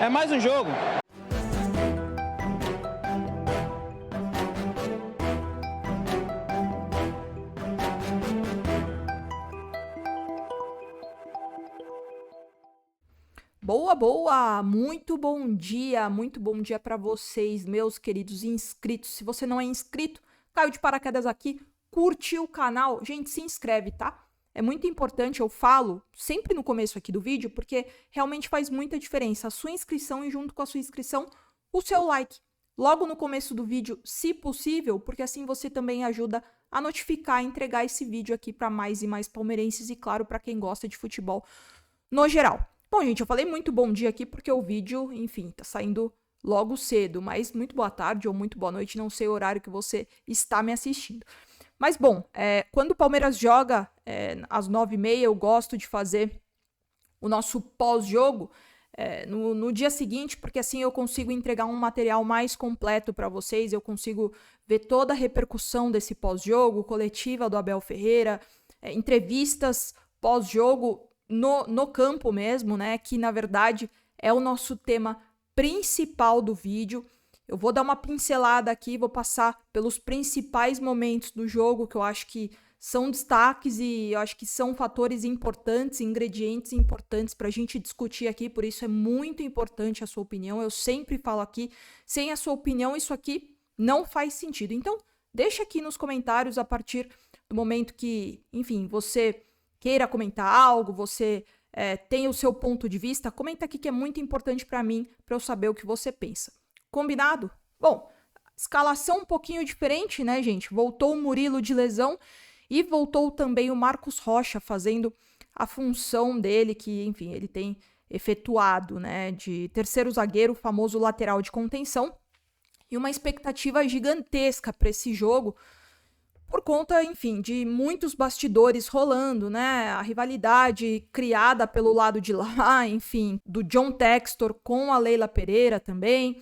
É mais um jogo. Boa, boa! Muito bom dia para vocês, meus queridos inscritos. Se você não é inscrito, caiu de paraquedas aqui, curte o canal. Gente, se inscreve, tá? É muito importante, eu falo sempre no começo aqui do vídeo, porque realmente faz muita diferença a sua inscrição e junto com a sua inscrição, o seu like. Logo no começo do vídeo, se possível, porque assim você também ajuda a notificar, entregar esse vídeo aqui para mais e mais palmeirenses e, claro, para quem gosta de futebol no geral. Bom, gente, eu falei muito bom dia aqui porque o vídeo, enfim, tá saindo logo cedo, mas muito boa tarde ou muito boa noite, não sei o horário que você está me assistindo. Mas, bom, quando o Palmeiras joga às 9h30, eu gosto de fazer o nosso pós-jogo no dia seguinte, porque assim eu consigo entregar um material mais completo para vocês, eu consigo ver toda a repercussão desse pós-jogo, coletiva do Abel Ferreira, entrevistas pós-jogo no campo mesmo, né, que na verdade é o nosso tema principal do vídeo. Eu vou dar uma pincelada aqui, vou passar pelos principais momentos do jogo que eu acho que são destaques e eu acho que são fatores importantes, ingredientes importantes para a gente discutir aqui, por isso é muito importante a sua opinião. Eu sempre falo aqui, sem a sua opinião isso aqui não faz sentido. Então, deixa aqui nos comentários a partir do momento que, enfim, você queira comentar algo, você tem o seu ponto de vista, comenta aqui que é muito importante para mim, para eu saber o que você pensa. Combinado? Bom, escalação um pouquinho diferente, né, gente? Voltou o Murilo de lesão e voltou também o Marcos Rocha fazendo a função dele, que, enfim, ele tem efetuado, né, de terceiro zagueiro, o famoso lateral de contenção, e uma expectativa gigantesca para esse jogo, por conta, enfim, de muitos bastidores rolando, né? A rivalidade criada pelo lado de lá, enfim, do John Textor com a Leila Pereira também.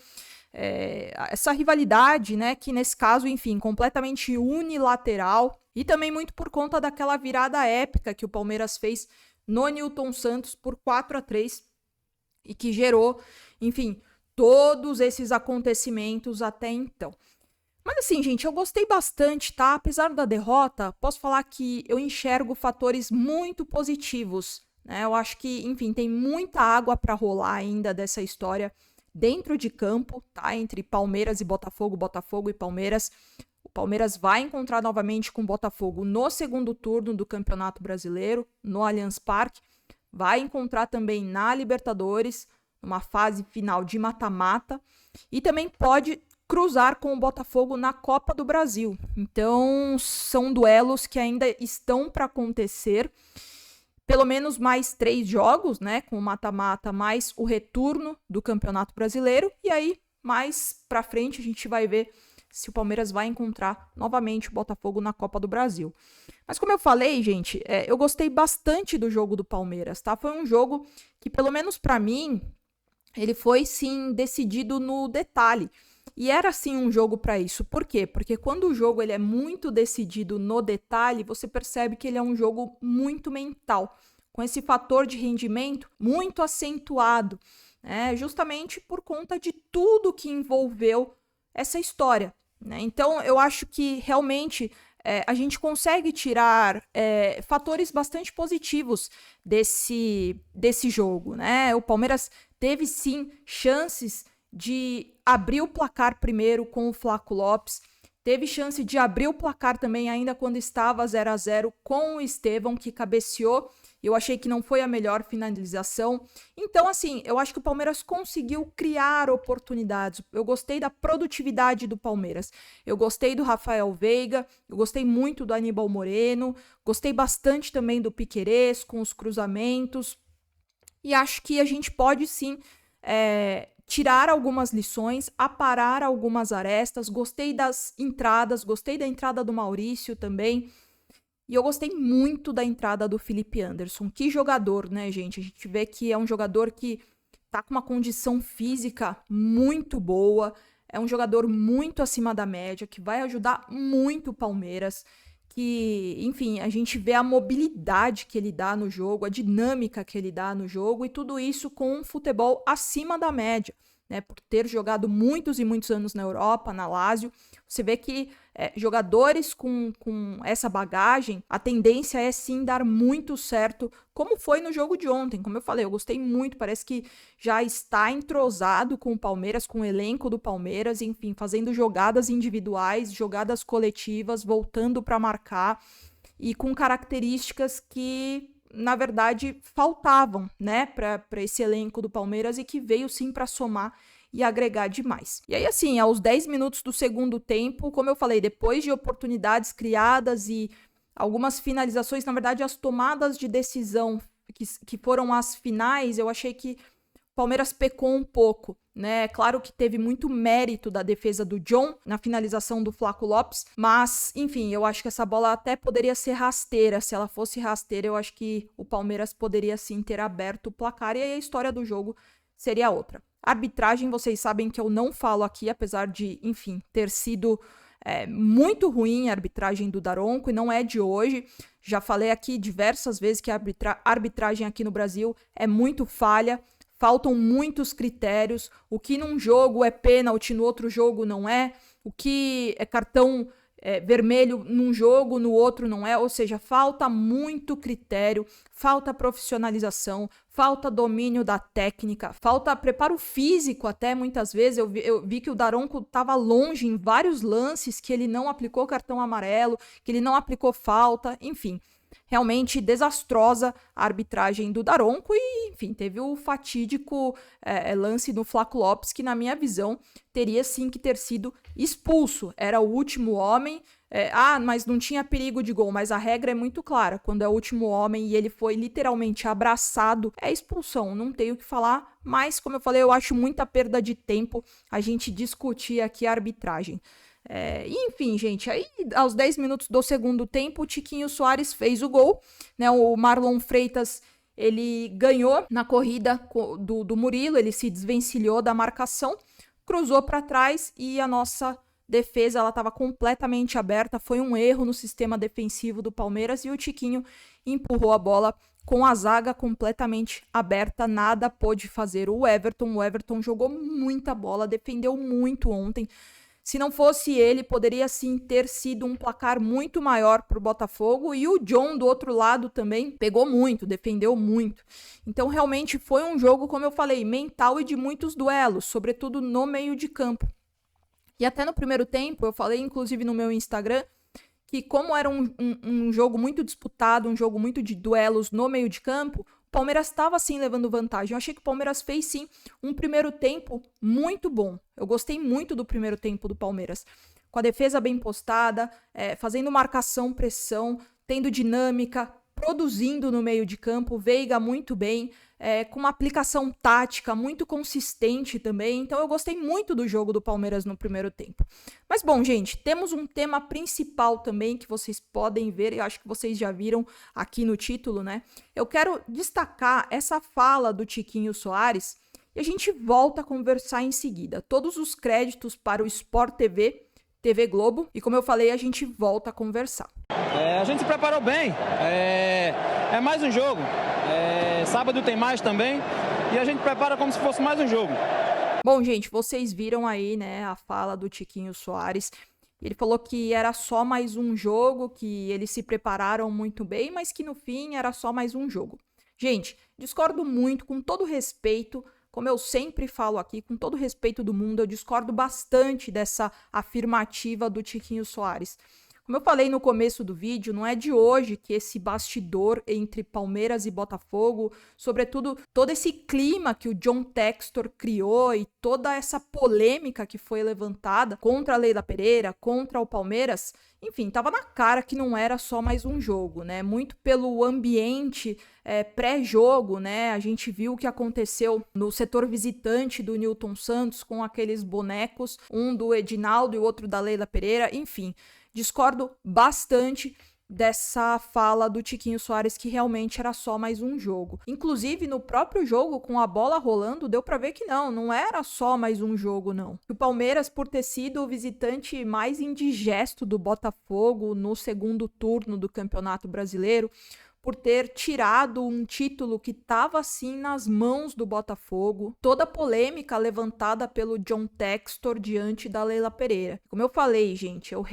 Essa rivalidade, né, que nesse caso, enfim, completamente unilateral e também muito por conta daquela virada épica que o Palmeiras fez no Nilton Santos por 4-3 e que gerou, enfim, todos esses acontecimentos até então. Mas assim, gente, eu gostei bastante, tá? Apesar da derrota, posso falar que eu enxergo fatores muito positivos, né? Eu acho que, enfim, tem muita água para rolar ainda dessa história dentro de campo, tá? Entre Palmeiras e Botafogo, Botafogo e Palmeiras. O Palmeiras vai encontrar novamente com o Botafogo no segundo turno do Campeonato Brasileiro, no Allianz Parque. Vai encontrar também na Libertadores, numa fase final de mata-mata. E também pode cruzar com o Botafogo na Copa do Brasil. Então, são duelos que ainda estão para acontecer. Pelo menos mais 3 jogos, né? Com o mata-mata mais o retorno do Campeonato Brasileiro. E aí, mais para frente, a gente vai ver se o Palmeiras vai encontrar novamente o Botafogo na Copa do Brasil. Mas como eu falei, gente, eu gostei bastante do jogo do Palmeiras, tá? Foi um jogo que, pelo menos para mim, ele foi, sim, decidido no detalhe. E era, sim, um jogo para isso. Por quê? Porque quando o jogo ele é muito decidido no detalhe, você percebe que ele é um jogo muito mental, com esse fator de rendimento muito acentuado, né? Justamente por conta de tudo que envolveu essa história, né? Então, eu acho que realmente a gente consegue tirar fatores bastante positivos desse jogo, né? O Palmeiras teve, sim, chances de abrir o placar primeiro com o Flaco Lopes, teve chance de abrir o placar também ainda quando estava 0-0 com o Estevão, que cabeceou. Eu achei que não foi a melhor finalização. Então, assim, eu acho que o Palmeiras conseguiu criar oportunidades. Eu gostei da produtividade do Palmeiras. Eu gostei do Rafael Veiga, eu gostei muito do Aníbal Moreno, gostei bastante também do Piquerez com os cruzamentos. E acho que a gente pode, sim, tirar algumas lições, aparar algumas arestas. Gostei das entradas, gostei da entrada do Maurício também. E eu gostei muito da entrada do Felipe Anderson. Que jogador, né, gente? A gente vê que é um jogador que tá com uma condição física muito boa. É um jogador muito acima da média, que vai ajudar muito o Palmeiras. que, enfim, a gente vê a mobilidade que ele dá no jogo, a dinâmica que ele dá no jogo, e tudo isso com um futebol acima da média, né? Por ter jogado muitos e muitos anos na Europa, na Lazio, você vê que jogadores com essa bagagem, a tendência é sim dar muito certo, como foi no jogo de ontem. Como eu falei, eu gostei muito, parece que já está entrosado com o Palmeiras, com o elenco do Palmeiras, enfim, fazendo jogadas individuais, jogadas coletivas, voltando para marcar e com características que, na verdade, faltavam, né, para esse elenco do Palmeiras e que veio sim para somar e agregar demais. E aí, assim, aos 10 minutos do segundo tempo, como eu falei, depois de oportunidades criadas e algumas finalizações, na verdade, as tomadas de decisão que foram as finais, eu achei que o Palmeiras pecou um pouco, né? Claro que teve muito mérito da defesa do John na finalização do Flaco Lopes, mas, enfim, eu acho que essa bola até poderia ser rasteira. Se ela fosse rasteira, eu acho que o Palmeiras poderia sim ter aberto o placar e aí a história do jogo seria outra. Arbitragem, vocês sabem que eu não falo aqui, apesar de, enfim, ter sido muito ruim a arbitragem do Daronco, e não é de hoje. Já falei aqui diversas vezes que a arbitragem aqui no Brasil é muito falha, faltam muitos critérios. O que num jogo é pênalti, no outro jogo não é. O que é cartão vermelho num jogo, no outro não é, ou seja, falta muito critério, falta profissionalização, falta domínio da técnica, falta preparo físico até muitas vezes. Eu vi que o Daronco estava longe em vários lances, que ele não aplicou cartão amarelo, que ele não aplicou falta, enfim. Realmente desastrosa a arbitragem do Daronco e, enfim, teve o fatídico lance no Flaco Lopes, que na minha visão teria sim que ter sido expulso. Era o último homem, mas não tinha perigo de gol, mas a regra é muito clara, quando é o último homem e ele foi literalmente abraçado, é expulsão, não tenho o que falar, mas como eu falei, eu acho muita perda de tempo a gente discutir aqui a arbitragem. Enfim, gente, aí aos 10 minutos do segundo tempo, o Tiquinho Soares fez o gol, né? O Marlon Freitas, ele ganhou na corrida do Murilo, ele se desvencilhou da marcação, cruzou para trás e a nossa defesa, ela estava completamente aberta, foi um erro no sistema defensivo do Palmeiras e o Tiquinho empurrou a bola com a zaga completamente aberta, nada pôde fazer o Everton jogou muita bola, defendeu muito ontem. Se não fosse ele, poderia sim ter sido um placar muito maior para o Botafogo. E o John, do outro lado, também pegou muito, defendeu muito. Então, realmente foi um jogo, como eu falei, mental e de muitos duelos, sobretudo no meio de campo. E até no primeiro tempo, eu falei, inclusive no meu Instagram, que como era um jogo muito disputado, um jogo muito de duelos no meio de campo, o Palmeiras estava sim levando vantagem. Eu achei que o Palmeiras fez sim um primeiro tempo muito bom. Eu gostei muito do primeiro tempo do Palmeiras. Com a defesa bem postada, fazendo marcação, pressão, tendo dinâmica, produzindo no meio de campo, Veiga muito bem, com uma aplicação tática muito consistente também. Então eu gostei muito do jogo do Palmeiras no primeiro tempo. Mas bom, gente, temos um tema principal também que vocês podem ver, e acho que vocês já viram aqui no título, né? Eu quero destacar essa fala do Tiquinho Soares e a gente volta a conversar em seguida. Todos os créditos para o Sport TV, TV Globo, e como eu falei, a gente volta a conversar. A gente se preparou bem, é mais um jogo, sábado tem mais também, e a gente prepara como se fosse mais um jogo. Bom, gente, vocês viram aí, né, a fala do Tiquinho Soares. Ele falou que era só mais um jogo, que eles se prepararam muito bem, mas que no fim era só mais um jogo. Gente, discordo muito, com todo respeito, como eu sempre falo aqui, com todo respeito do mundo, eu discordo bastante dessa afirmativa do Tiquinho Soares. Como eu falei no começo do vídeo, não é de hoje que esse bastidor entre Palmeiras e Botafogo, sobretudo todo esse clima que o John Textor criou e toda essa polêmica que foi levantada contra a Leila Pereira, contra o Palmeiras, enfim, tava na cara que não era só mais um jogo, né? Muito pelo ambiente pré-jogo, né? A gente viu o que aconteceu no setor visitante do Newton Santos com aqueles bonecos, um do Edinaldo e o outro da Leila Pereira, enfim. Discordo bastante dessa fala do Tiquinho Soares que realmente era só mais um jogo. Inclusive, no próprio jogo, com a bola rolando, deu pra ver que não era só mais um jogo, não. O Palmeiras, por ter sido o visitante mais indigesto do Botafogo no segundo turno do Campeonato Brasileiro, por ter tirado um título que estava assim nas mãos do Botafogo, toda a polêmica levantada pelo John Textor diante da Leila Pereira. Como eu falei, gente, eu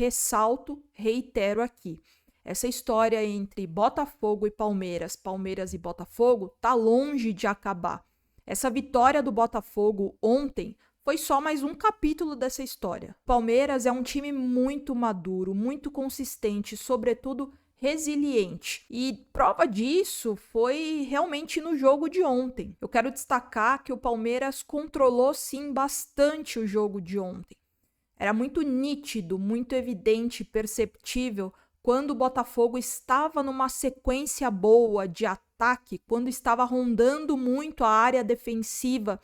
reitero aqui, essa história entre Botafogo e Palmeiras, Palmeiras e Botafogo, tá longe de acabar. Essa vitória do Botafogo ontem foi só mais um capítulo dessa história. Palmeiras é um time muito maduro, muito consistente, sobretudo resiliente. E prova disso foi realmente no jogo de ontem. Eu quero destacar que o Palmeiras controlou sim bastante o jogo de ontem. Era muito nítido, muito evidente, perceptível quando o Botafogo estava numa sequência boa de ataque, quando estava rondando muito a área defensiva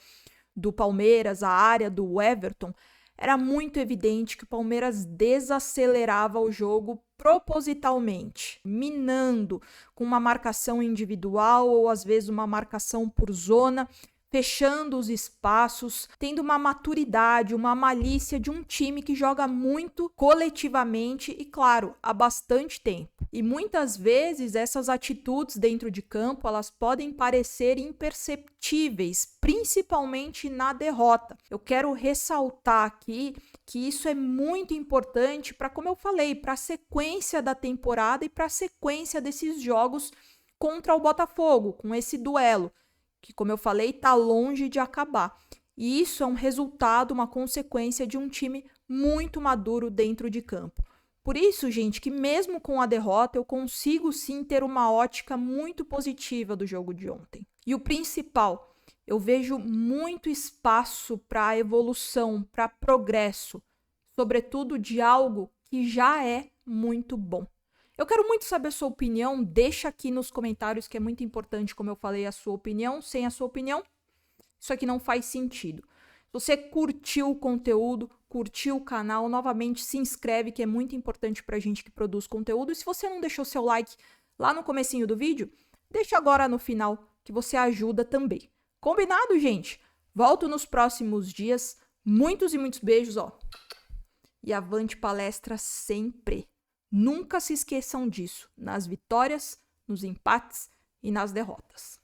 do Palmeiras, a área do Everton, era muito evidente que o Palmeiras desacelerava o jogo propositalmente, minando com uma marcação individual ou às vezes uma marcação por zona, fechando os espaços, tendo uma maturidade, uma malícia de um time que joga muito coletivamente e, claro, há bastante tempo. E muitas vezes essas atitudes dentro de campo, elas podem parecer imperceptíveis, principalmente na derrota. Eu quero ressaltar aqui que isso é muito importante para, como eu falei, para a sequência da temporada e para a sequência desses jogos contra o Botafogo, com esse duelo, que, como eu falei, está longe de acabar. E isso é um resultado, uma consequência de um time muito maduro dentro de campo. Por isso, gente, que mesmo com a derrota, eu consigo sim ter uma ótica muito positiva do jogo de ontem. E o principal, eu vejo muito espaço para evolução, para progresso, sobretudo de algo que já é muito bom. Eu quero muito saber a sua opinião, deixa aqui nos comentários, que é muito importante, como eu falei, a sua opinião. Sem a sua opinião, isso aqui não faz sentido. Se você curtiu o conteúdo, curtiu o canal, novamente se inscreve, que é muito importante pra gente que produz conteúdo. E se você não deixou seu like lá no comecinho do vídeo, deixa agora no final, que você ajuda também. Combinado, gente? Volto nos próximos dias. Muitos e muitos beijos, ó. E avante palestra sempre. Nunca se esqueçam disso, nas vitórias, nos empates e nas derrotas.